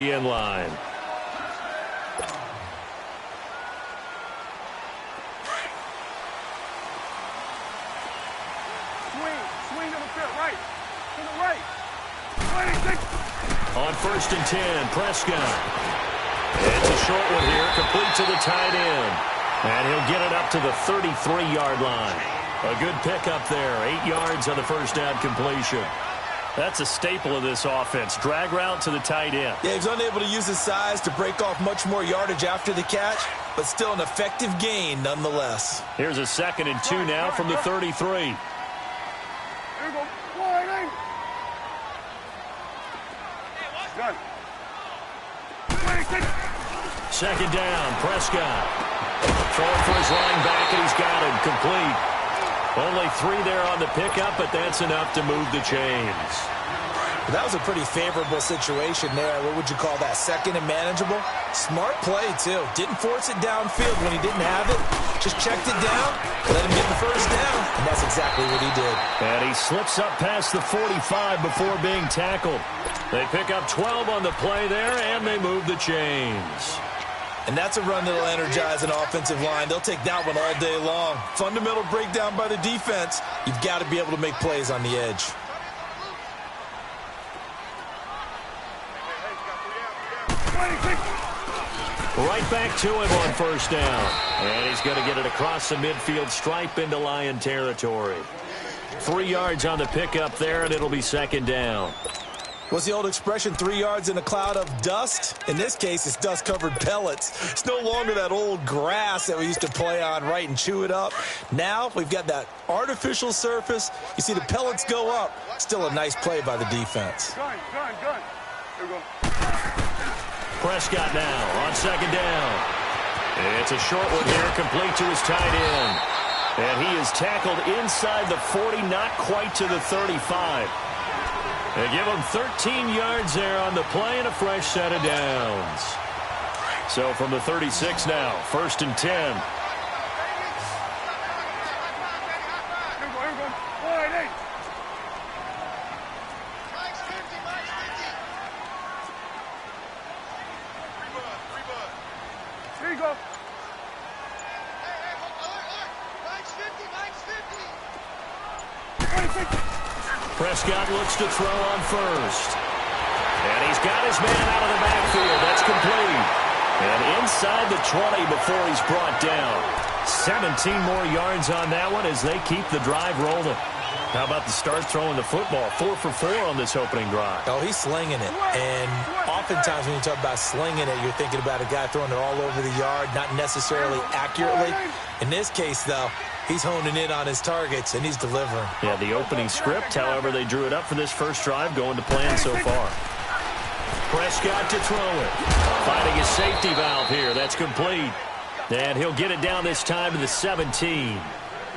in line. Swing to the field, right. To the right. On 1st and 10, Prescott. It's a short one here, complete to the tight end. And he'll get it up to the 33-yard line. A good pickup there, 8 yards on the first down completion. That's a staple of this offense. Drag route to the tight end. Yeah, he's unable to use his size to break off much more yardage after the catch, but still an effective gain nonetheless. Here's a 2nd and 2 now from the 33. Here we go. Done. 2nd down, Prescott. Throwing for his running back, and he's got him complete. Only 3 there on the pickup, but that's enough to move the chains. That was a pretty favorable situation there. What would you call that? 2nd and manageable? Smart play, too. Didn't force it downfield when he didn't have it. Just checked it down, let him get the first down, and that's exactly what he did. And he slips up past the 45 before being tackled. They pick up 12 on the play there, and they move the chains. And that's a run that'll energize an offensive line. They'll take that one all day long. Fundamental breakdown by the defense. You've got to be able to make plays on the edge. Right back to him on 1st down. And he's going to get it across the midfield stripe into Lion territory. 3 yards on the pickup there, and it'll be 2nd down. What's the old expression, 3 yards in a cloud of dust? In this case, it's dust-covered pellets. It's no longer that old grass that we used to play on, right, and chew it up. Now we've got that artificial surface. You see the pellets go up. Still a nice play by the defense. Gun. Here we go. Prescott now on 2nd down. It's a short one here, complete to his tight end. And he is tackled inside the 40, not quite to the 35. They give him 13 yards there on the play and a fresh set of downs. So from the 36 now, 1st and 10. Here we go. Wide 8. Here you go. Prescott looks to throw on 1st. And he's got his man out of the backfield. That's complete. And inside the 20 before he's brought down. 17 more yards on that one as they keep the drive rolling. How about the start throwing the football? 4 for 4 on this opening drive. Oh, he's slinging it. And oftentimes when you talk about slinging it, you're thinking about a guy throwing it all over the yard, not necessarily accurately. In this case, though, he's honing in on his targets, and he's delivering. Yeah, the opening script, however, they drew it up for this first drive, going to plan so far. Prescott to throw it. Finding his safety valve here. That's complete. And he'll get it down this time to the 17.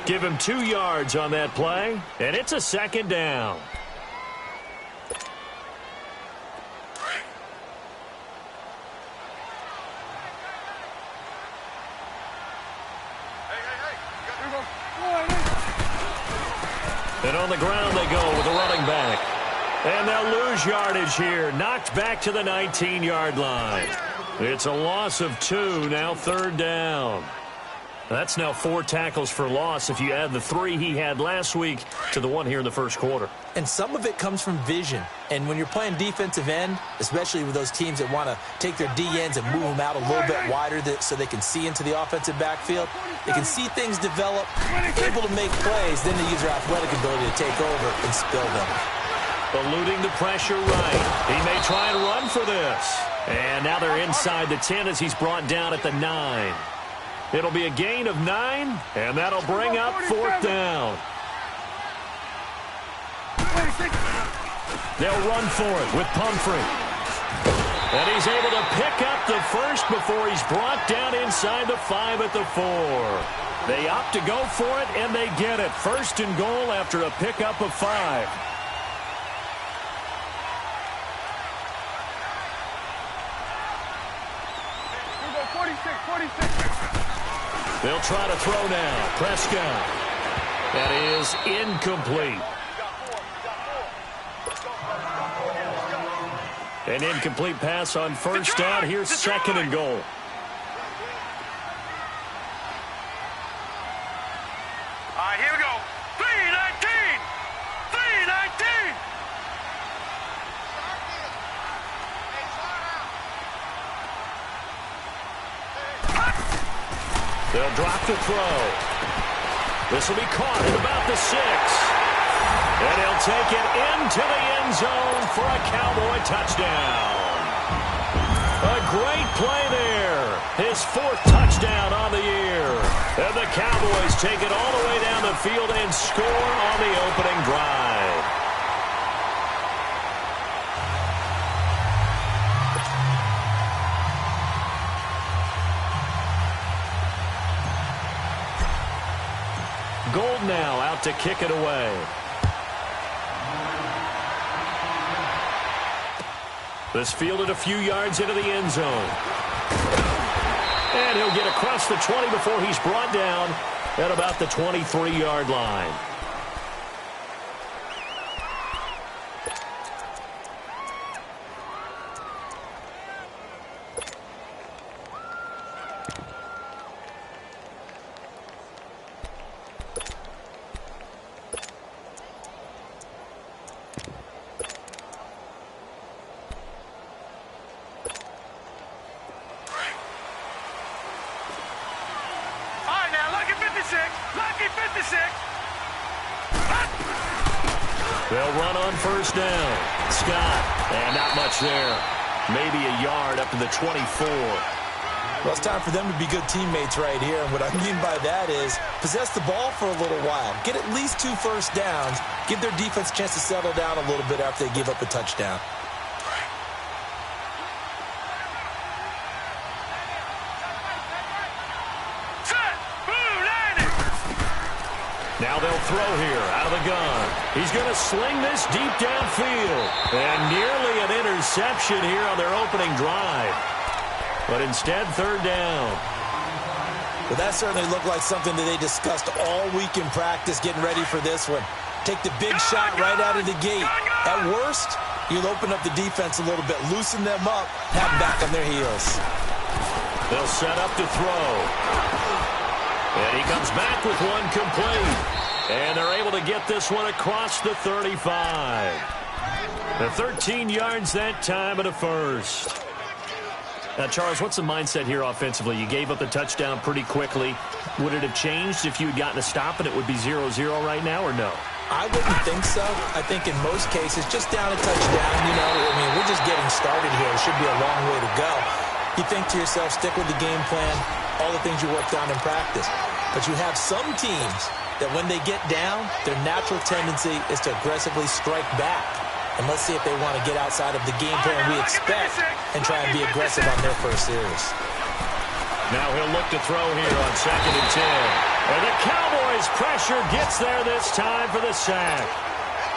Give him 2 yards on that play, and it's a 2nd down. And on the ground they go with a running back. And they'll lose yardage here. Knocked back to the 19-yard line. It's a loss of 2, now 3rd down. That's now 4 tackles for loss if you add the 3 he had last week to the 1 here in the first quarter. And some of it comes from vision. And when you're playing defensive end, especially with those teams that want to take their D-ends and move them out a little bit wider so they can see into the offensive backfield, they can see things develop, able to make plays, then they use their athletic ability to take over and spill them. Eluding the pressure right. He may try and run for this. And now they're inside the 10 as he's brought down at the 9. It'll be a gain of 9, and that'll bring up 4th down. They'll run for it with Pumphrey. And he's able to pick up the first before he's brought down inside the 5 at the 4. They opt to go for it, and they get it. 1st and goal after a pickup of 5. Here we go. 46. They'll try to throw now. Prescott. That is incomplete. An incomplete pass on first down. Here's second and goal. All right, here we go. 319. 319. They'll drop the throw. This will be caught at about the 6. And he'll take it into the end zone for a Cowboy touchdown. A great play there. His 4th touchdown on the year. And the Cowboys take it all the way down the field and score on the opening drive. Gold now out to kick it away. This fielded a few yards into the end zone. And he'll get across the 20 before he's brought down at about the 23-yard line. They'll run on first down. Scott, and not much there. Maybe a yard up to the 24. Well, it's time for them to be good teammates right here. And what I mean by that is possess the ball for a little while. Get at least 2 first downs. Give their defense a chance to settle down a little bit after they give up a touchdown. Now they'll throw here out of the gun. He's going to sling this deep downfield. And nearly an interception here on their opening drive. But instead, 3rd down. Well, that certainly looked like something that they discussed all week in practice getting ready for this one. Take the big shot right out of the gate. At worst, you'll open up the defense a little bit, loosen them up, have them back on their heels. They'll set up to throw. And he comes back with one complete. And they're able to get this one across the 35. The 13 yards that time at a first. Now, Charles, what's the mindset here offensively? You gave up the touchdown pretty quickly. Would it have changed if you had gotten a stop and it would be 0-0 right now, or no? I wouldn't think so. I think in most cases, just down a touchdown, you know, I mean, we're just getting started here. It should be a long way to go. You think to yourself, stick with the game plan, all the things you worked on in practice. But you have some teams that when they get down, their natural tendency is to aggressively strike back. And let's see if they want to get outside of the game plan we expect and try and be aggressive on their first series. Now he'll look to throw here on 2nd and 10. And the Cowboys' pressure gets there this time for the sack.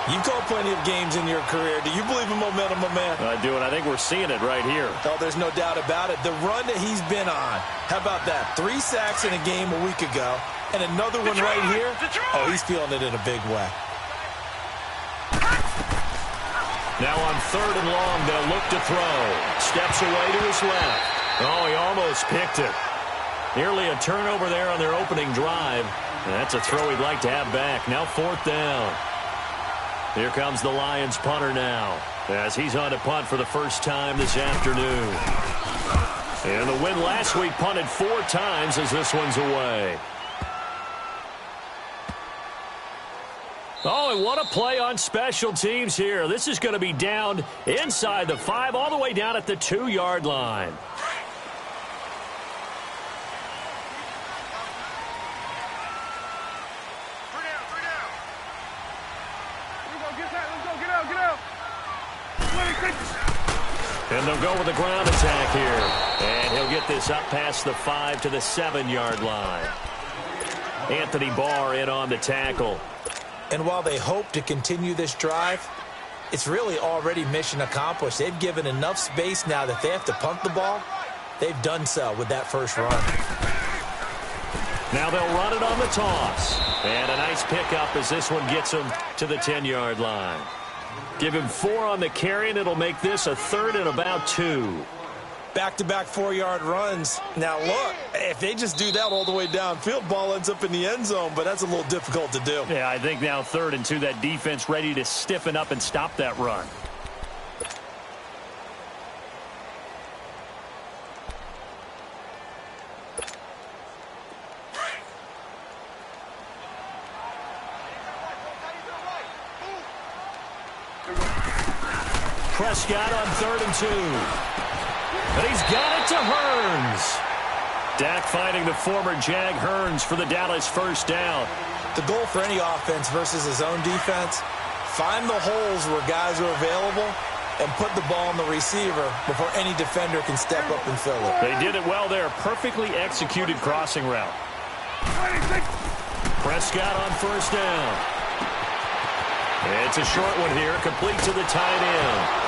You've called plenty of games in your career. Do you believe in momentum, my man? I do, and I think we're seeing it right here. Oh, there's no doubt about it. The run that he's been on. How about that? 3 sacks in a game a week ago, and another one right here. Oh, he's feeling it in a big way. Now on 3rd and long, they'll look to throw. Steps away to his left. Oh, he almost picked it. Nearly a turnover there on their opening drive. And that's a throw he'd like to have back. Now 4th down. Here comes the Lions punter now, as he's on to punt for the first time this afternoon. And the win last week punted 4 times as this one's away. Oh, and what a play on special teams here. This is going to be down inside the 5, all the way down at the 2-yard line. And they'll go with the ground attack here. And he'll get this up past the 5 to the 7-yard line. Anthony Barr in on the tackle. And while they hope to continue this drive, it's really already mission accomplished. They've given enough space now that they have to punt the ball. They've done so with that first run. Now they'll run it on the toss. And a nice pickup as this one gets them to the 10-yard line. Give him 4 on the carry, and it'll make this a 3rd and about 2. Back-to-back 4-yard runs. Now, look, if they just do that all the way downfield, ball ends up in the end zone, but that's a little difficult to do. Yeah, I think now 3rd and 2, that defense ready to stiffen up and stop that run. Prescott on 3rd and 2. And he's got it to Hearns. Dak finding the former Jag Hearns for the Dallas first down. The goal for any offense versus his own defense, find the holes where guys are available and put the ball on the receiver before any defender can step up and fill it. They did it well there. Perfectly executed crossing route. Prescott on 1st down. It's a short one here, complete to the tight end.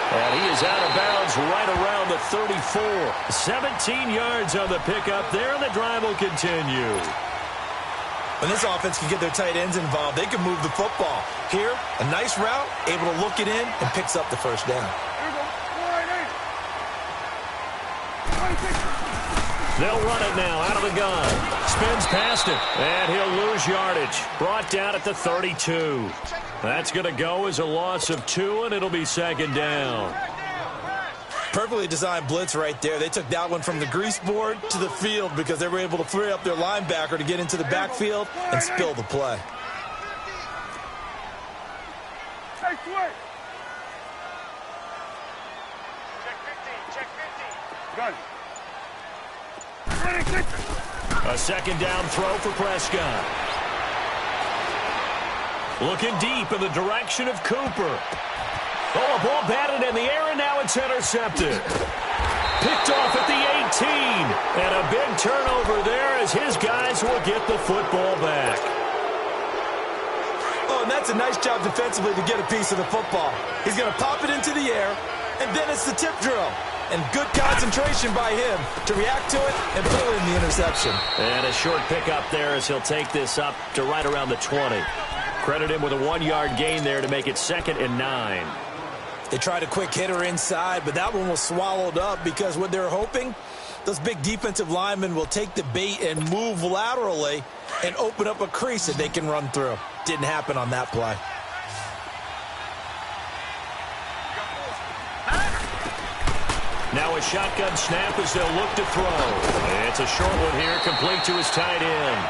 And he is out of bounds right around the 34. 17 yards on the pickup there, and the drive will continue. When this offense can get their tight ends involved, they can move the football. Here, a nice route, able to look it in, and picks up the first down. They'll run it now out of the gun. Spins past it, and he'll lose yardage. Brought down at the 32. That's going to go as a loss of 2, and it'll be 2nd down. Perfectly designed blitz right there. They took that one from the grease board to the field because they were able to free up their linebacker to get into the backfield and spill the play. Check 15. Gun. A 2nd down throw for Prescott. Looking deep in the direction of Cooper. Oh, a ball batted in the air, and now it's intercepted. Picked off at the 18. And a big turnover there as his guys will get the football back. Oh, and that's a nice job defensively to get a piece of the football. He's going to pop it into the air, and then it's the tip drill. And good concentration by him to react to it and pull in the interception. And a short pickup there as he'll take this up to right around the 20. Credit him with a 1-yard gain there to make it 2nd and 9. They tried a quick hitter inside, but that one was swallowed up because what they're hoping, those big defensive linemen will take the bait and move laterally and open up a crease that they can run through. Didn't happen on that play. Now a shotgun snap as they'll look to throw. It's a short one here, complete to his tight end.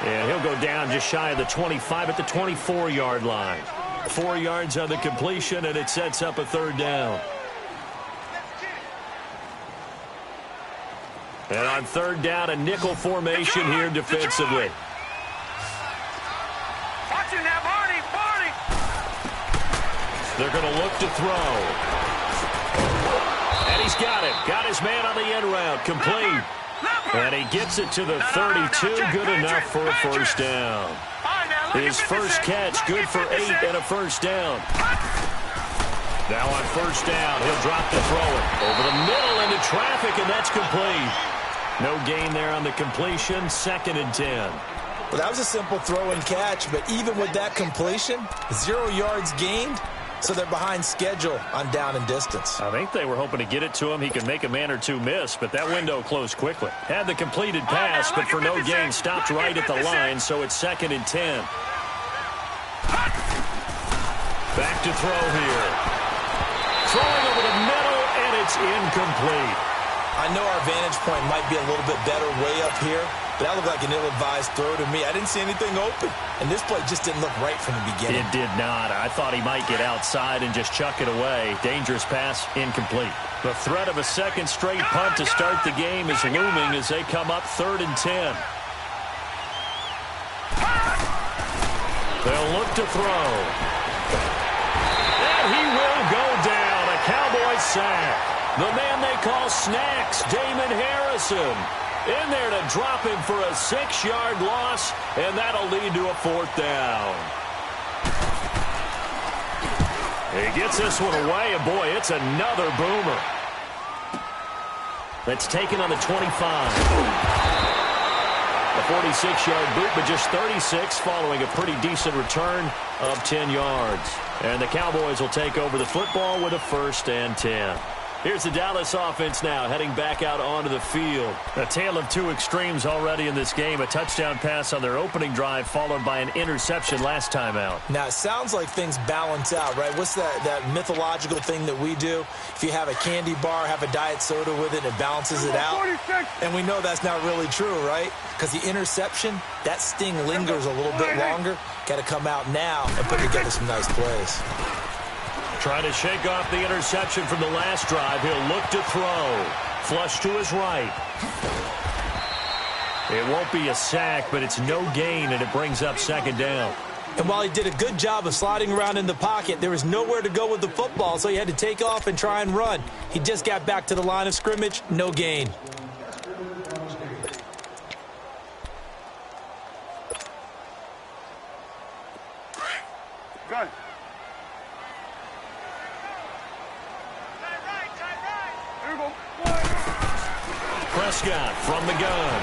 And he'll go down just shy of the 25 at the 24-yard line. 4 yards on the completion, and it sets up a 3rd down. And on 3rd down, a nickel formation here defensively. Watch it now, Barney. They're going to look to throw. And he's got it. Got his man on the end route. Complete. And he gets it to the 32. Good enough for a first down. His first catch, good for 8 and a first down. Now on first down, he'll drop to throw it. Over the middle into traffic, and that's complete. No gain there on the completion. 2nd and 10. Well, that was a simple throw and catch, but even with that completion, 0 yards gained, so they're behind schedule on down and distance. I think they were hoping to get it to him. He could make a man or two miss, but that window closed quickly. Had the completed pass, but for no gain, stopped right at the line, so it's 2nd and 10. Back to throw here. Throwing over the middle, and it's incomplete. I know our vantage point might be a little bit better way up here, but that looked like an ill-advised throw to me. I didn't see anything open, and this play just didn't look right from the beginning. It did not. I thought he might get outside and just chuck it away. Dangerous pass, incomplete. The threat of a 2nd straight punt to start the game is looming as they come up 3rd and 10. They'll look to throw. And he will go down. A Cowboy sack. The man they call Snacks, Damon Harrison, in there to drop him for a 6-yard loss, and that'll lead to a 4th down. He gets this one away, and boy, it's another boomer. That's taken on the 25. A 46-yard boot, but just 36 following a pretty decent return of 10 yards. And the Cowboys will take over the football with a 1st and 10. Here's the Dallas offense now heading back out onto the field. A tale of two extremes already in this game. A touchdown pass on their opening drive followed by an interception last time out. Now, it sounds like things balance out, right? What's that mythological thing that we do? If you have a candy bar, have a diet soda with it, it balances it out. And we know that's not really true, right? Because the interception, that sting lingers a little bit longer. Got to come out now and put together some nice plays. Trying to shake off the interception from the last drive. He'll look to throw. Flush to his right. It won't be a sack, but it's no gain, and it brings up 2nd down. And while he did a good job of sliding around in the pocket, there was nowhere to go with the football, so he had to take off and try and run. He just got back to the line of scrimmage. No gain. Good. Prescott from the gun.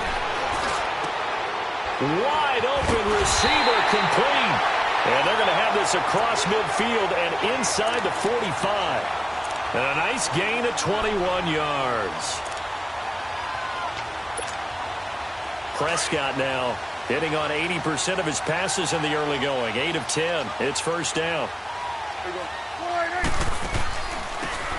Wide open receiver complete. And they're going to have this across midfield and inside the 45. And a nice gain of 21 yards. Prescott now hitting on 80% of his passes in the early going. 8 of 10. It's 1st down.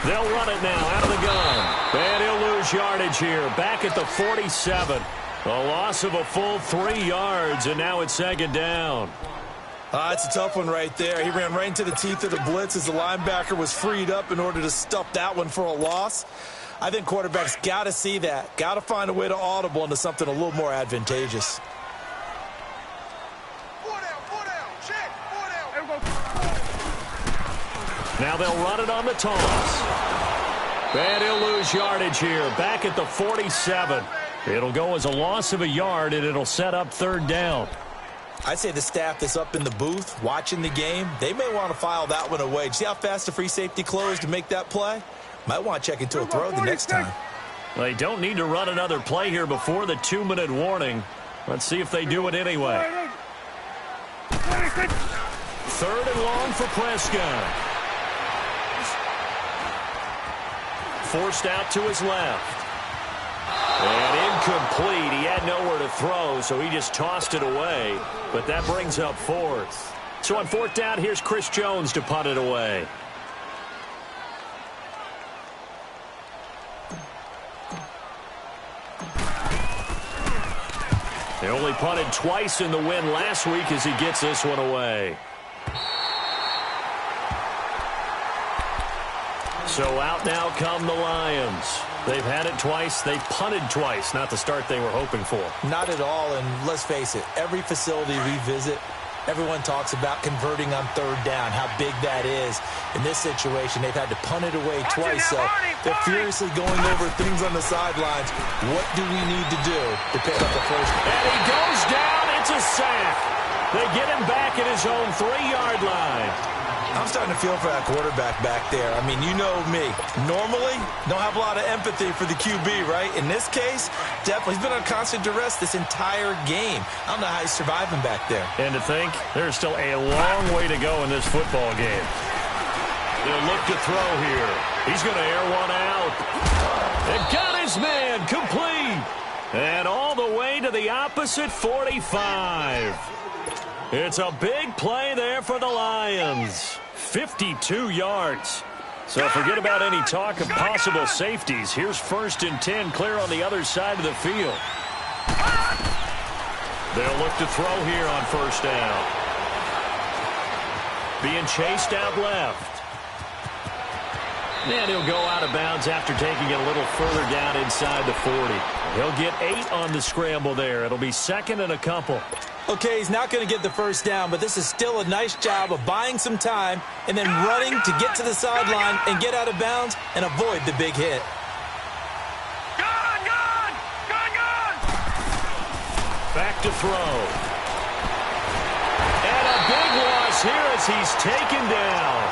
They'll run it now out of the gun. And he'll lose yardage here. Back at the 47. A loss of a full 3 yards, and now it's 2nd down. It's a tough one right there. He ran right into the teeth of the blitz as the linebacker was freed up in order to stuff that one for a loss. I think quarterbacks got to see that. Got to find a way to audible into something a little more advantageous. Now they'll run it on the toss. And he'll lose yardage here. Back at the 47. It'll go as a loss of a yard, and it'll set up 3rd down. I'd say the staff that's up in the booth watching the game, they may want to file that one away. See how fast the free safety closed to make that play? Might want to check into a throw the next time. They don't need to run another play here before the 2-minute warning. Let's see if they do it anyway. 3rd and long for Prescott. Forced out to his left. And incomplete. He had nowhere to throw, so he just tossed it away. But that brings up 4th. So on 4th down, here's Chris Jones to punt it away. They only punted twice in the win last week as he gets this one away. So out now come the Lions. They've had it twice. They've punted twice. Not the start they were hoping for. Not at all, and let's face it, every facility we visit, everyone talks about converting on 3rd down, how big that is. In this situation, they've had to punt it away twice, so they're furiously going over things on the sidelines. What do we need to do to pick up the 1st? And he goes down. It's a sack. They get him back at his own 3-yard line. I'm starting to feel for that quarterback back there. I mean, you know me. Normally, don't have a lot of empathy for the QB, right? In this case, definitely. He's been on constant duress this entire game. I don't know how he's surviving back there. And to think, there's still a long way to go in this football game. They'll look to throw here. He's going to air one out. And got his man complete. And all the way to the opposite 45. It's a big play there for the Lions. 52 yards. So forget about any talk of possible safeties. Here's 1st and 10 clear on the other side of the field. They'll look to throw here on 1st down. Being chased out left. And he'll go out of bounds after taking it a little further down inside the 40. He'll get 8 on the scramble there. It'll be 2nd and a couple. Okay, he's not going to get the 1st down, but this is still a nice job of buying some time and then running to get to the sideline and get out of bounds and avoid the big hit. Gone! Back to throw. And a big loss here as he's taken down.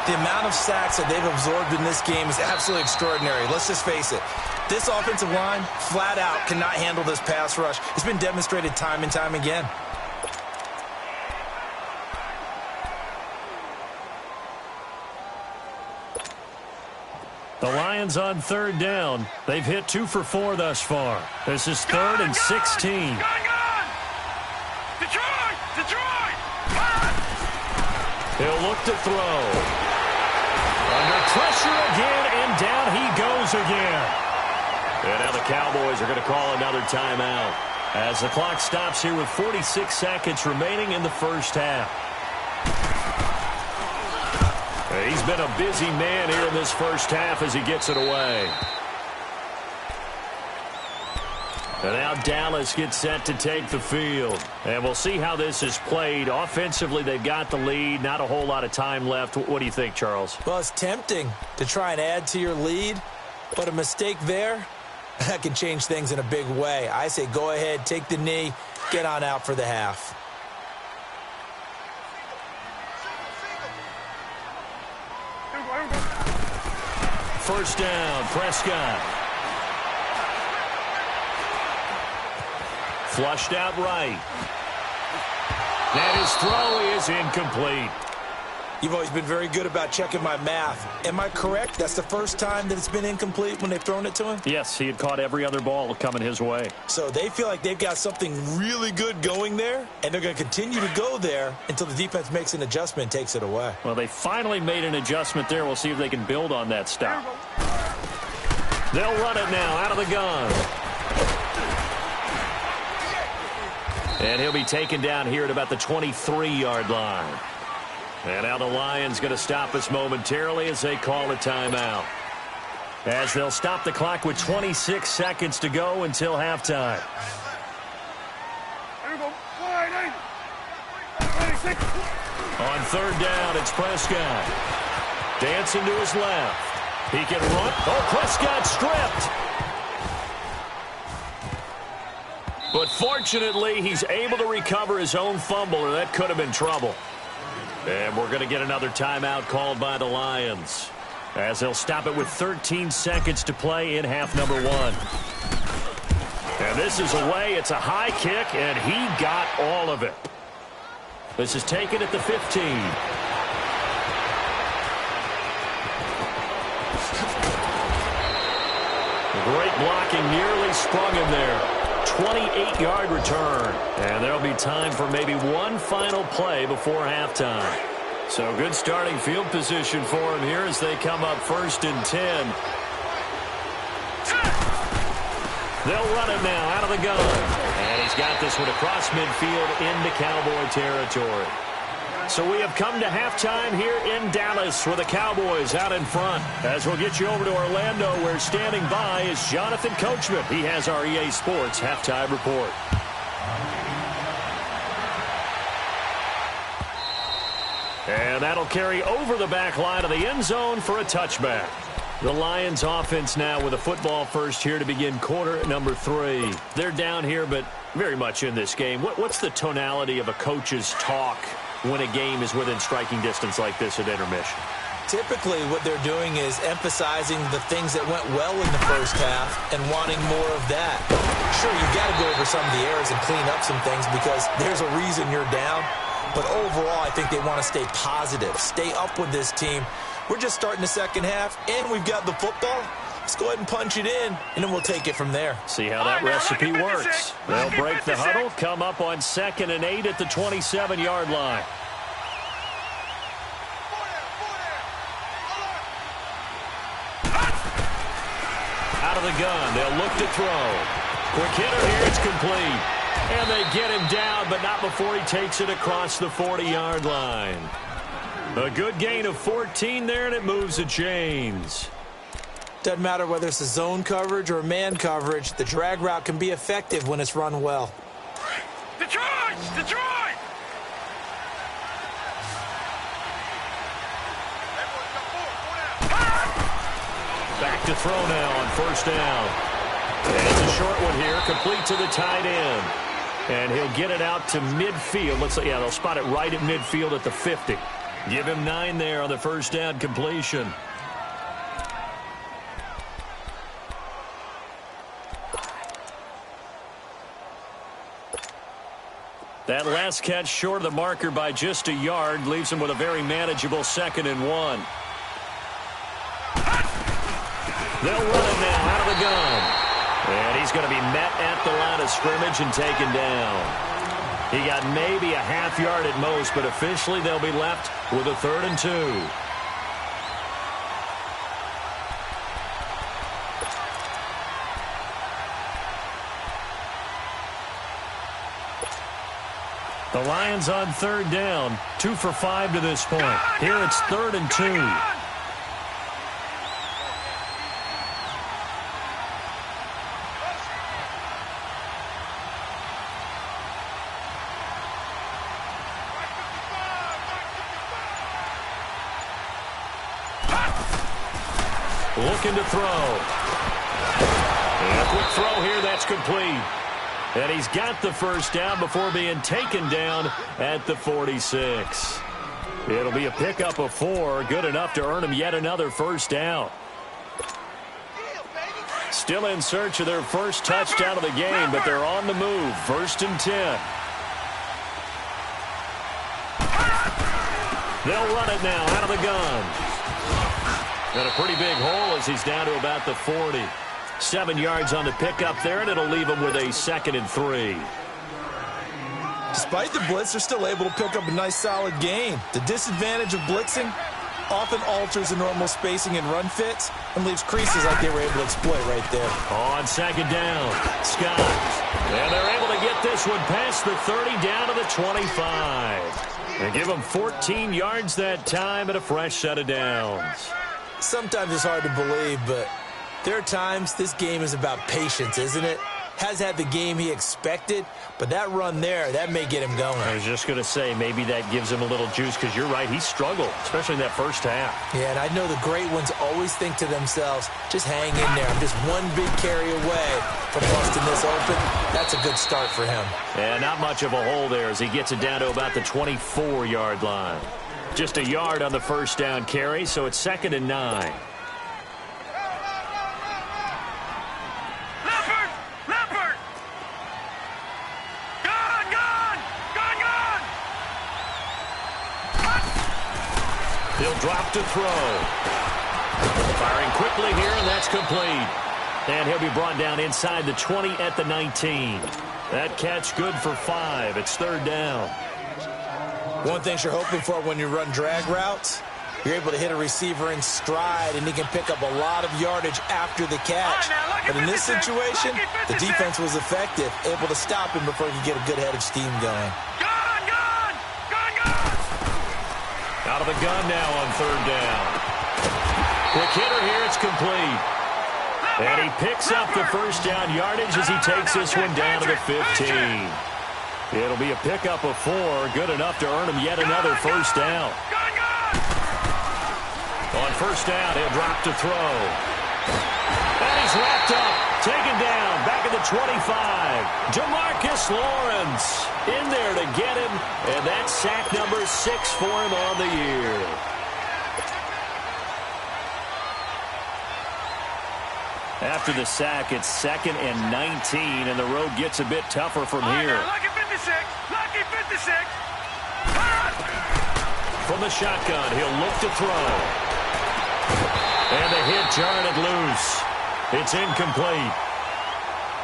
The amount of sacks that they've absorbed in this game is absolutely extraordinary. Let's just face it. This offensive line, flat out, cannot handle this pass rush. It's been demonstrated time and time again. The Lions on third down. They've hit 2 for 4 thus far. This is third and 16. Detroit! He'll look to throw. Under pressure again, and down he goes again. And now the Cowboys are going to call another timeout as the clock stops here with 46 seconds remaining in the first half. He's been a busy man here in this first half as he gets it away. And now Dallas gets set to take the field. And we'll see how this is played. Offensively, they've got the lead. Not a whole lot of time left. What do you think, Charles? Well, it's tempting to try and add to your lead, but a mistake there, that can change things in a big way. I say go ahead, take the knee, get on out for the half. First down, Prescott. Flushed out right. And his throw is incomplete. You've always been very good about checking my math. Am I correct? That's the first time that it's been incomplete when they've thrown it to him? Yes, he had caught every other ball coming his way. So they feel like they've got something really good going there, and they're going to continue to go there until the defense makes an adjustment and takes it away. Well, they finally made an adjustment there. We'll see if they can build on that stop. They'll run it now out of the gun. And he'll be taken down here at about the 23-yard line. And now the Lions going to stop us momentarily as they call a timeout. As they'll stop the clock with 26 seconds to go until halftime. On third down, it's Prescott. Dancing to his left. He can run. Oh, Prescott stripped. But fortunately, he's able to recover his own fumble, or that could have been trouble. And we're going to get another timeout called by the Lions as they'll stop it with 13 seconds to play in half number 1. And this is away. It's a high kick, and he got all of it. This is taken at the 15. Great blocking, nearly sprung him there. 28-yard return. And there'll be time for maybe one final play before halftime. So good starting field position for him here as they come up first and 10. They'll run it now out of the gun. And he's got this one across midfield into Cowboy territory. So we have come to halftime here in Dallas with the Cowboys out in front. As we'll get you over to Orlando, where standing by is Jonathan Coachman. He has our EA Sports halftime report. And that'll carry over the back line of the end zone for a touchback. The Lions offense now with a football first here to begin quarter number 3. They're down here, but very much in this game. What's the tonality of a coach's talk when a game is within striking distance like this at intermission? Typically, what they're doing is emphasizing the things that went well in the first half and wanting more of that. Sure, you've got to go over some of the errors and clean up some things because there's a reason you're down. But overall, I think they want to stay positive, stay up with this team. We're just starting the second half, and we've got the football. Let's go ahead and punch it in, and then we'll take it from there. See how that recipe works. They'll break the huddle, come up on 2nd and 8 at the 27-yard line. Out of the gun, they'll look to throw. Quick hitter here, it's complete. And they get him down, but not before he takes it across the 40-yard line. A good gain of 14 there, and it moves the chains. Doesn't matter whether it's a zone coverage or man coverage, the drag route can be effective when it's run well. Detroit! Detroit! Back to throw now on first down. And it's a short one here, complete to the tight end. And he'll get it out to midfield. Looks like, yeah, they'll spot it right at midfield at the 50. Give him 9 there on the first down completion. That last catch short of the marker by just a yard leaves him with a very manageable 2nd and 1. They'll run it now out of the gun. And he's going to be met at the line of scrimmage and taken down. He got maybe a half yard at most, but officially they'll be left with a 3rd and 2. The Lions on 3rd down, 2 for 5 to this point. Here it's 3rd and 2. Looking to throw. And a quick throw here, that's complete. And he's got the 1st down before being taken down at the 46. It'll be a pickup of 4, good enough to earn him yet another 1st down. Still in search of their first touchdown of the game, but they're on the move. 1st and 10. They'll run it now out of the gun. Got a pretty big hole as he's down to about the 40. 7 yards on the pickup there, and it'll leave him with a 2nd and 3. Despite the blitz, they're still able to pick up a nice, solid gain. The disadvantage of blitzing often alters the normal spacing and run fits and leaves creases like they were able to exploit right there. On 2nd down, Scott. And they're able to get this one past the 30 down to the 25. And give them 14 yards that time and a fresh set of downs. Sometimes it's hard to believe, but there are times this game is about patience, isn't it? Has had the game he expected, but that run there, that may get him going. I was just going to say, maybe that gives him a little juice, because you're right, he struggled, especially in that 1st half. Yeah, and I know the great ones always think to themselves, just hang in there. I'm just one big carry away from busting this open. That's a good start for him. And not much of a hole there as he gets it down to about the 24-yard line. Just a yard on the 1st down carry, so it's 2nd and 9. He'll drop to throw. Firing quickly here, and that's complete. And he'll be brought down inside the 20 at the 19. That catch good for 5. It's 3rd down. One thing you're hoping for when you run drag routes, you're able to hit a receiver in stride, and he can pick up a lot of yardage after the catch. But in this situation, the defense was effective, able to stop him before he could get a good head of steam going. Out of the gun now on 3rd down. Quick hitter here, it's complete. And he picks up the 1st down yardage as he takes this one down to the 15. It'll be a pickup of 4, good enough to earn him yet another 1st down. On 1st down, he'll drop to throw. And he's wrapped up, taken down, back at the 25. Demarcus Lawrence in there to get him, and that's sack number 6 for him on the year. After the sack, it's 2nd and 19, and the road gets a bit tougher from here. Lucky 56! Lucky 56! From the shotgun, he'll look to throw. And the hit jarred it loose. It's incomplete.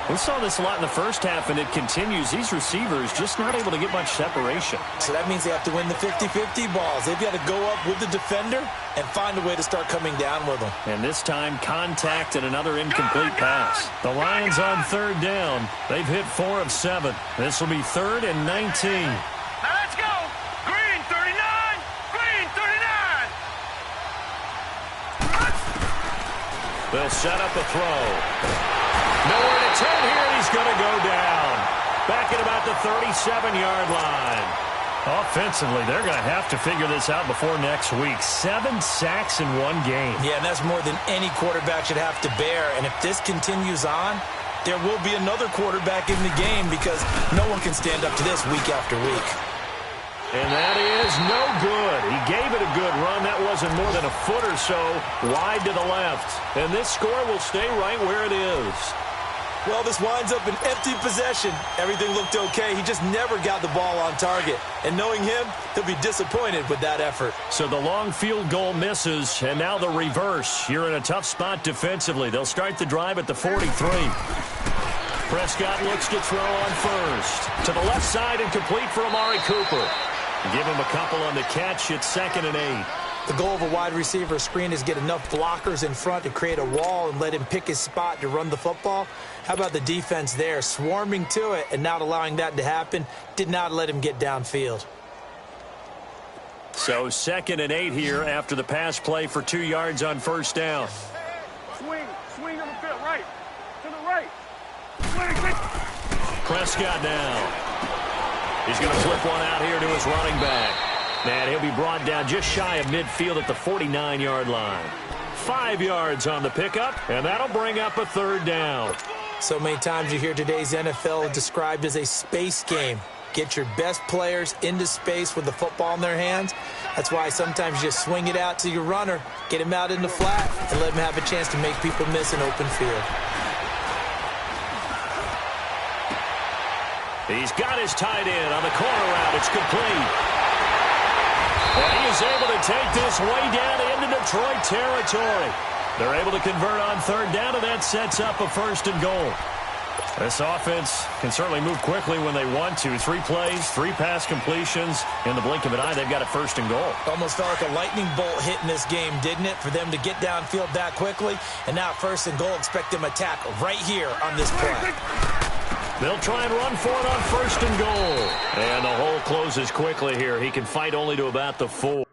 We saw this a lot in the 1st half, and it continues. These receivers just not able to get much separation. So that means they have to win the 50-50 balls. They've got to go up with the defender and find a way to start coming down with them. And this time, contact and another incomplete pass. The Lions on 3rd down. They've hit 4 of 7. This will be 3rd and 19. Now let's go! Green 39! Green 39! They'll set up a throw. Nowhere to turn here, and he's going to go down. Back at about the 37-yard line. Offensively, they're going to have to figure this out before next week. 7 sacks in one game. Yeah, and that's more than any quarterback should have to bear. And if this continues on, there will be another quarterback in the game because no one can stand up to this week after week. And that is no good. He gave it a good run. That wasn't more than a foot or so wide to the left. And this score will stay right where it is. Well, this winds up an empty possession. Everything looked okay. He just never got the ball on target. And knowing him, he'll be disappointed with that effort. So the long field goal misses, and now the reverse. You're in a tough spot defensively. They'll start the drive at the 43. Prescott looks to throw on first. To the left side and complete for Amari Cooper. Give him a couple on the catch. It's 2nd and 8. The goal of a wide receiver screen is get enough blockers in front to create a wall and let him pick his spot to run the football. How about the defense there, swarming to it and not allowing that to happen? Did not let him get downfield. So 2nd and 8 here after the pass play for 2 yards on first down. Swing on the field, right. To the right. Swing. Prescott now. He's going to flip one out here to his running back. And he'll be brought down just shy of midfield at the 49-yard line. 5 yards on the pickup, and that'll bring up a 3rd down. So many times you hear today's NFL described as a space game. Get your best players into space with the football in their hands. That's why sometimes you just swing it out to your runner, get him out in the flat, and let him have a chance to make people miss an open field. He's got his tight end on the corner route. It's complete. And he is able to take this way down into Detroit territory. They're able to convert on 3rd down, and that sets up a 1st and goal. This offense can certainly move quickly when they want to. 3 plays, 3 pass completions. In the blink of an eye, they've got a 1st and goal. Almost felt like a lightning bolt hit in this game, didn't it? For them to get downfield that quickly. And now 1st and goal, expect them to tackle right here on this play. They'll try and run for it on 1st and goal. And the hole closes quickly here. He can fight only to about the 4.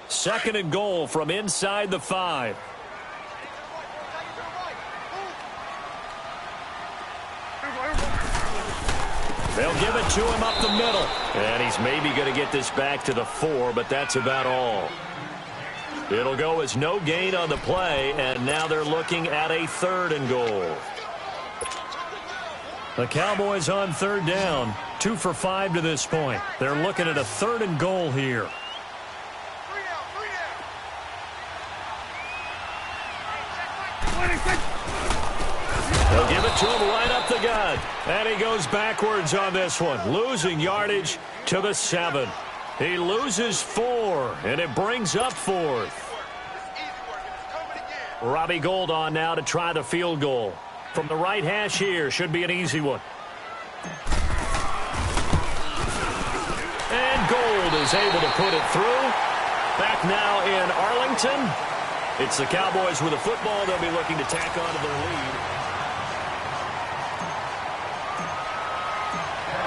Second and goal from inside the 5. They'll give it to him up the middle. And he's maybe going to get this back to the 4, but that's about all. It'll go as no gain on the play, and now they're looking at a 3rd and goal. The Cowboys on 3rd down, 2 for 5 to this point. They're looking at a 3rd and goal here. They'll give it to him right up the gut. And he goes backwards on this one, losing yardage to the 7. He loses 4, and it brings up 4th. Robbie Gould on now to try the field goal. From the right hash here, should be an easy one. And Gould is able to put it through. Back now in Arlington. It's the Cowboys with a football. They'll be looking to tack on to their lead.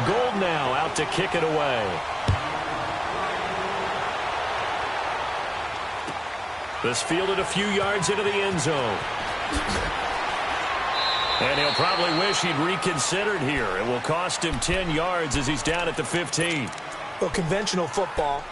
Gould now out to kick it away. This fielded a few yards into the end zone. And he'll probably wish he'd reconsidered here. It will cost him 10 yards as he's down at the 15. Well, conventional football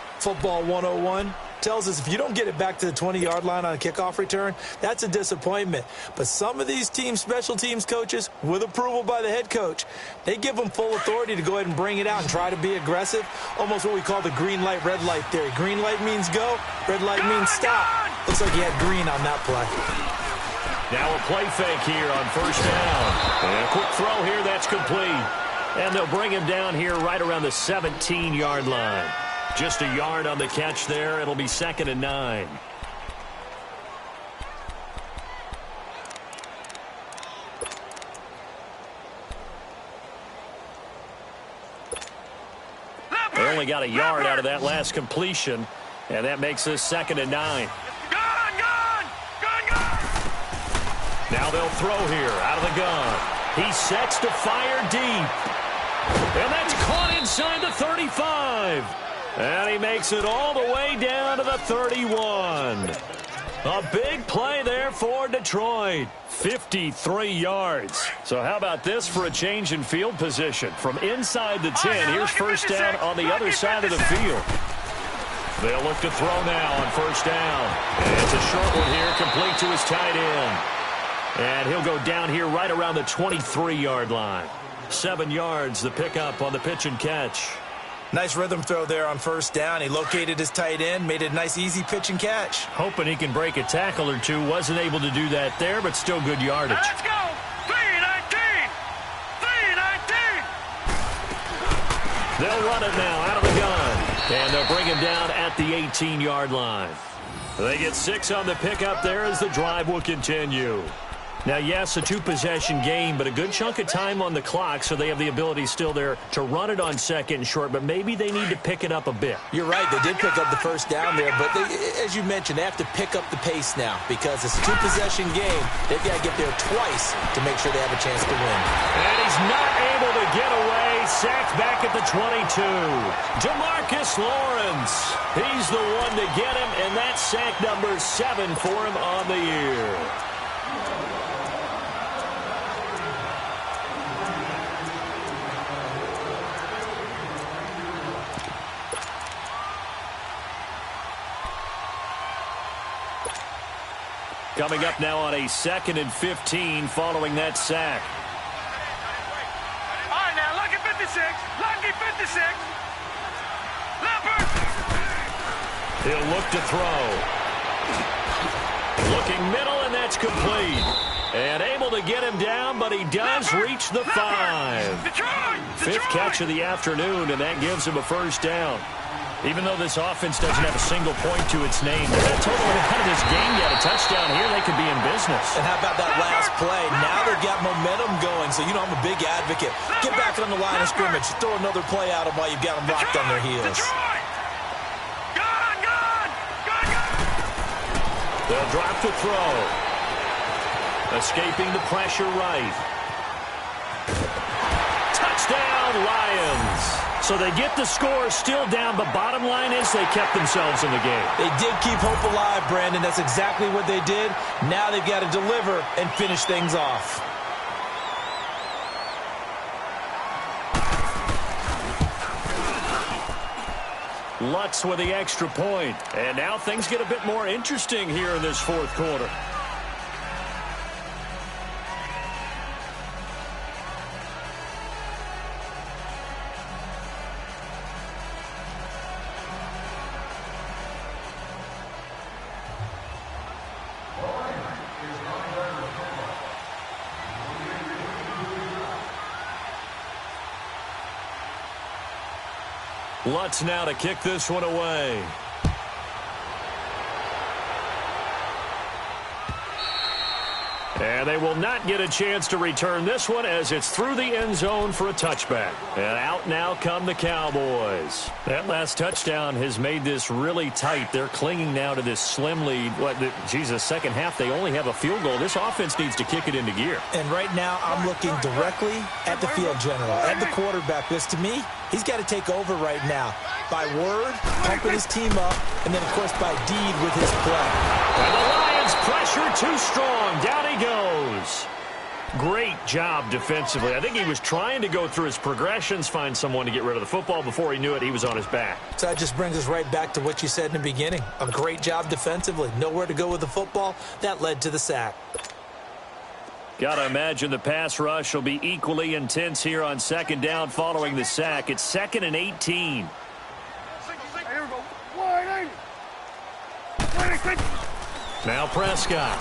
101, tells us if you don't get it back to the 20-yard line on a kickoff return, that's a disappointment. But some of these teams, special teams coaches, with approval by the head coach, they give them full authority to go ahead and bring it out and try to be aggressive. Almost what we call the green light, red light theory. Green light means go, red light means stop. Looks like he had green on that play. Now a play fake here on first down. And a quick throw here, that's complete. And they'll bring him down here right around the 17-yard line. Just a yard on the catch there. It'll be 2nd and 9. They only got a yard out of that last completion, and that makes this 2nd and 9. Now they'll throw here out of the gun. He sets to fire deep. And that's caught inside the 35. And he makes it all the way down to the 31. A big play there for Detroit. 53 yards. So how about this for a change in field position? From inside the 10, here's first down on the other side of the field. They'll look to throw now on first down. And it's a short one here, complete to his tight end. And he'll go down here right around the 23-yard line. 7 yards, the pickup on the pitch and catch. Nice rhythm throw there on first down. He located his tight end, made it a nice, easy pitch and catch. Hoping he can break a tackle or two. Wasn't able to do that there, but still good yardage. Let's go! 3-19! 3-19! They'll run it now out of the gun. And they'll bring him down at the 18-yard line. They get 6 on the pickup there as the drive will continue. Now, yes, a 2-possession game, but a good chunk of time on the clock, so they have the ability still there to run it on 2nd and short, but maybe they need to pick it up a bit. You're right. They did pick up the first down there, but as you mentioned, they have to pick up the pace now because it's a 2-possession game. They've got to get there twice to make sure they have a chance to win. And he's not able to get away. Sacked back at the 22. DeMarcus Lawrence. He's the one to get him, and that's sack number 7 for him on the year. Coming up now on a 2nd and 15 following that sack. All right, now, lucky 56. Lucky 56. Leopard. He'll look to throw. Looking middle, and that's complete. And able to get him down, but he does reach the 5. Detroit. 5th catch of the afternoon, and that gives him a first down. Even though this offense doesn't have a single point to its name, they're not totally out of this game yet. A touchdown here, they could be in business. And how about that last play? Now they've got momentum going, so you know I'm a big advocate. Get back on the line of scrimmage. Throw another play out of while you've got them locked on their heels. They'll drop the throw. Escaping the pressure right. Touchdown, Lions. So they get the score still down, but bottom line is they kept themselves in the game. They did keep hope alive, Brandon. That's exactly what they did. Now they've got to deliver and finish things off. Lutz with the extra point. And now things get a bit more interesting here in this 4th quarter. Lutz now to kick this one away. And they will not get a chance to return this one as it's through the end zone for a touchback. And out now come the Cowboys. That last touchdown has made this really tight. They're clinging now to this slim lead. Second half, they only have a field goal. This offense needs to kick it into gear. And right now, I'm looking directly at the field general, at the quarterback. Because to me, he's got to take over right now. By word, pumping his team up, and then, of course, by deed with his play. And the Lions pressure too strong. Down he goes. Great job defensively. I think he was trying to go through his progressions, find someone to get rid of the football. Before he knew it, he was on his back. So that just brings us right back to what you said in the beginning. A great job defensively. Nowhere to go with the football. That led to the sack. Got to imagine the pass rush will be equally intense here on 2nd down following the sack. It's 2nd and 18. Here we go. 180. Now Prescott.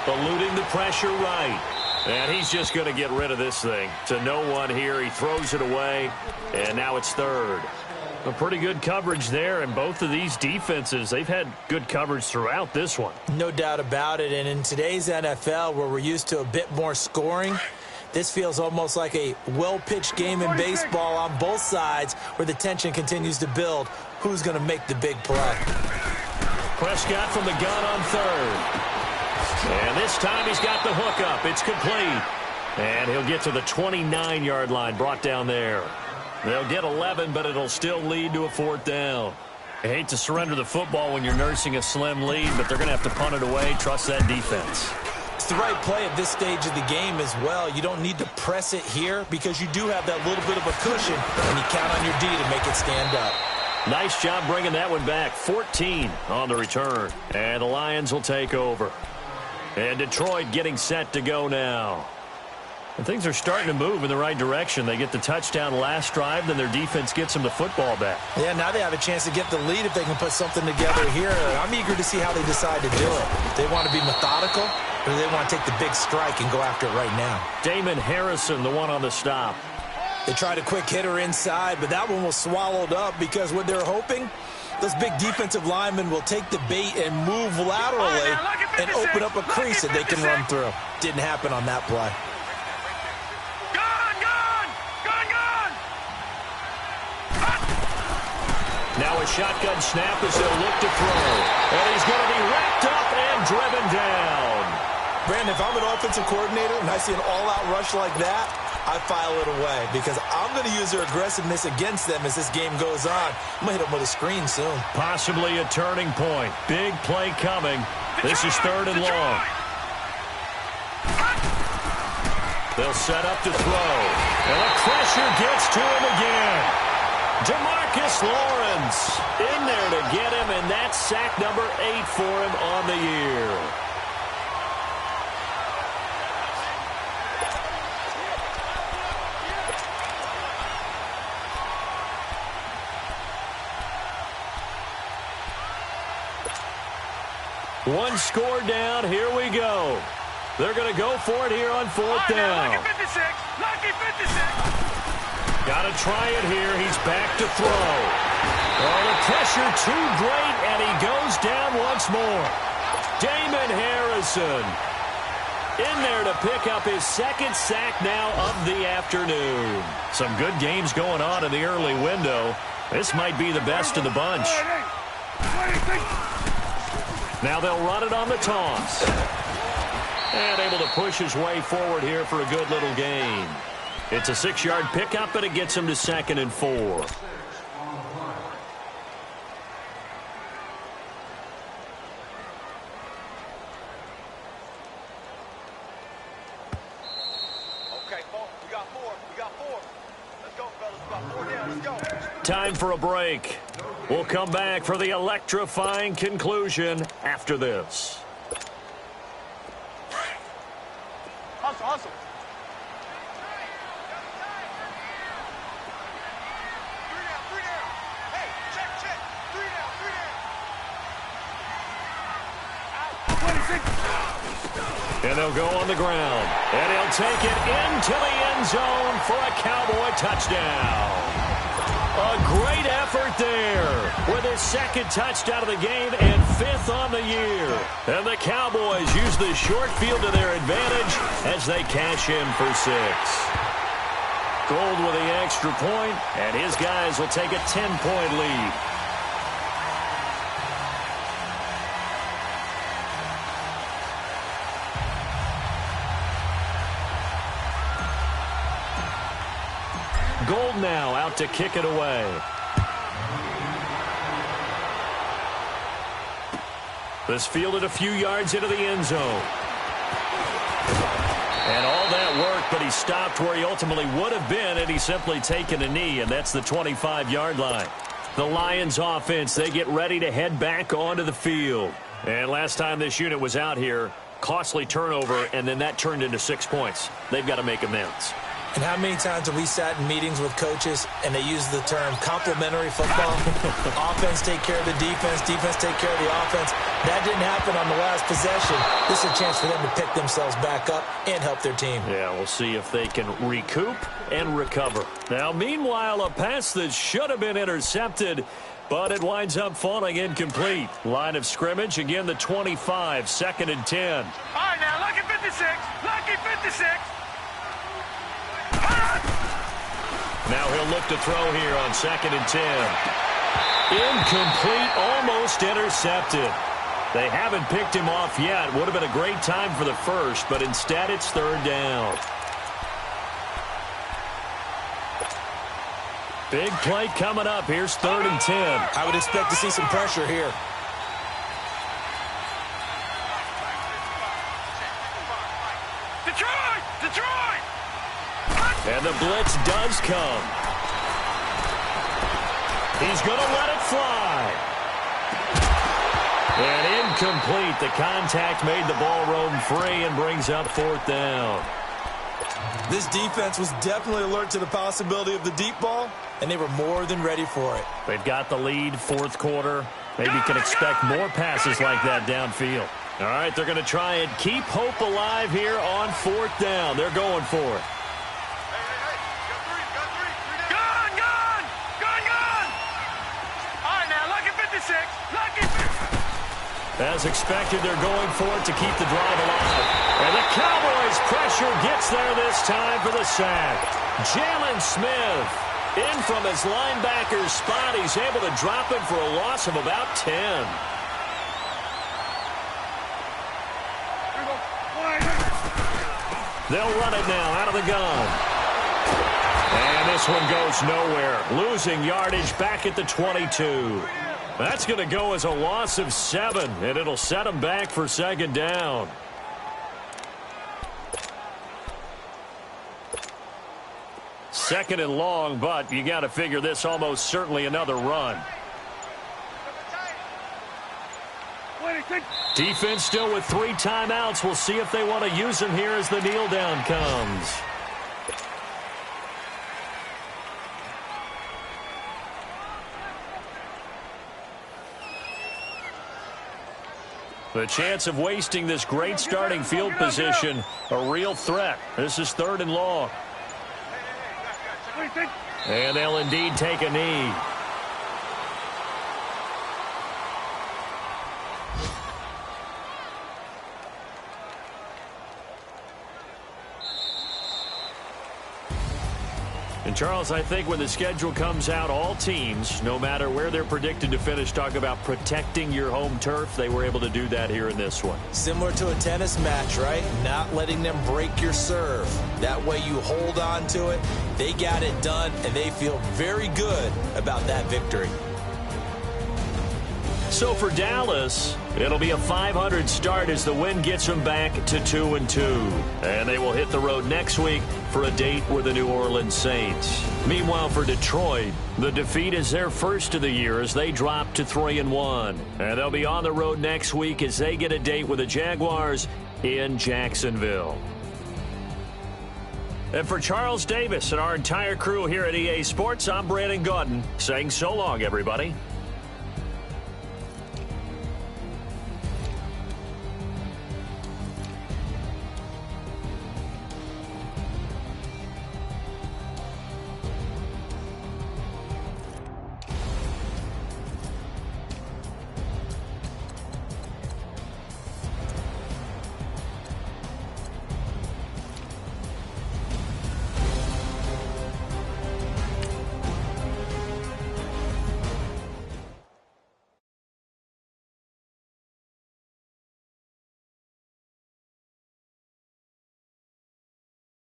eluding the pressure right. And he's just going to get rid of this thing. To no one here. He throws it away, and now it's third. A pretty good coverage there, and both of these defenses, they've had good coverage throughout this one. No doubt about it, and in today's NFL, where we're used to a bit more scoring, this feels almost like a well-pitched game in baseball on both sides where the tension continues to build. Who's going to make the big play? Prescott from the gun on third. And this time he's got the hook up. It's complete. And he'll get to the 29-yard line, brought down there. They'll get 11, but it'll still lead to a fourth down. I hate to surrender the football when you're nursing a slim lead, but they're going to have to punt it away. Trust that defense. It's the right play at this stage of the game as well. You don't need to press it here because you do have that little bit of a cushion, and you count on your D to make it stand up. Nice job bringing that one back. 14 on the return. And the Lions will take over. And Detroit getting set to go now. And things are starting to move in the right direction. They get the touchdown last drive, then their defense gets them the football back. Yeah, now they have a chance to get the lead if they can put something together here. I'm eager to see how they decide to do it. They want to be methodical, or they want to take the big strike and go after it right now. Damon Harrison, the one on the stop. They tried a quick hitter inside, but that one was swallowed up because what they're hoping, those big defensive linemen will take the bait and move laterally and open up a crease that they can run through. Didn't happen on that play. Now a shotgun snap as they'll look to throw. And he's going to be wrapped up and driven down. Brandon, if I'm an offensive coordinator and I see an all-out rush like that, I file it away because I'm going to use their aggressiveness against them as this game goes on. I'm going to hit them with a screen soon. Possibly a turning point. Big play coming. This is third and long. They'll set up to throw. And the pressure gets to him again. DeMarcus Lawrence in there to get him, and that's sack number 8 for him on the year. One score down. Here we go. They're going to go for it here on fourth down. Lucky 56. Got to try it here. He's back to throw. Oh, the pressure too great, and he goes down once more. Damon Harrison in there to pick up his second sack now of the afternoon. Some good games going on in the early window. This might be the best of the bunch. Now they'll run it on the toss. And able to push his way forward here for a good little gain. It's a 6-yard pickup, but it gets him to 2nd and 4. Okay, we got 4. Let's go, fellas. We got 4 down. Let's go. Time for a break. We'll come back for the electrifying conclusion after this. Hustle. And they'll go on the ground. And he'll take it into the end zone for a Cowboy touchdown. A great effort there with his second touchdown of the game and 5th on the year. And the Cowboys use the short field to their advantage as they cash in for 6. Gold with the extra point, and his guys will take a 10-point lead. Gold now out to kick it away. This fielded a few yards into the end zone. And all that work, but he stopped where he ultimately would have been had he simply taken a knee, and that's the 25-yard line. The Lions offense, they get ready to head back onto the field. And last time this unit was out here, costly turnover, and then that turned into 6 points. They've got to make amends. And how many times have we sat in meetings with coaches and they use the term complementary football? Offense take care of the defense, defense take care of the offense. That didn't happen on the last possession. This is a chance for them to pick themselves back up and help their team. Yeah, we'll see if they can recoup and recover. Now, meanwhile, a pass that should have been intercepted, but it winds up falling incomplete. Line of scrimmage, again, the 25, 2nd and 10. All right, now, lucky 56. Lucky 56. Now he'll look to throw here on 2nd and 10. Incomplete, almost intercepted. They haven't picked him off yet. Would have been a great time for the first, but instead it's 3rd down. Big play coming up. Here's 3rd and 10. I would expect to see some pressure here. Detroit! Detroit! And the blitz does come. He's going to let it fly. And incomplete. The contact made the ball roam free and brings up 4th down. This defense was definitely alert to the possibility of the deep ball, and they were more than ready for it. They've got the lead, 4th quarter. Maybe can expect more passes like that downfield. All right, they're going to try and keep hope alive here on 4th down. They're going for it. As expected, they're going for it to keep the drive alive. And the Cowboys' pressure gets there this time for the sack. Jalen Smith in from his linebacker's spot. He's able to drop it for a loss of about 10. They'll run it now out of the gun. And this one goes nowhere. Losing yardage back at the 22. That's going to go as a loss of 7, and it'll set them back for 2nd down. Second and long, but you got to figure this almost certainly another run. Defense still with 3 timeouts. We'll see if they want to use them here as the kneel down comes. The chance of wasting this great starting field position, a real threat. This is 3rd and long. And they'll indeed take a knee. And, Charles, I think when the schedule comes out, all teams, no matter where they're predicted to finish, talk about protecting your home turf. They were able to do that here in this one. Similar to a tennis match, right? Not letting them break your serve. That way you hold on to it. They got it done, and they feel very good about that victory. So for Dallas, it'll be a 500 start as the win gets them back to 2-2. And they will hit the road next week for a date with the New Orleans Saints. Meanwhile, for Detroit, the defeat is their first of the year as they drop to 3-1. And they'll be on the road next week as they get a date with the Jaguars in Jacksonville. And for Charles Davis and our entire crew here at EA Sports, I'm Brandon Gaudin saying so long, everybody.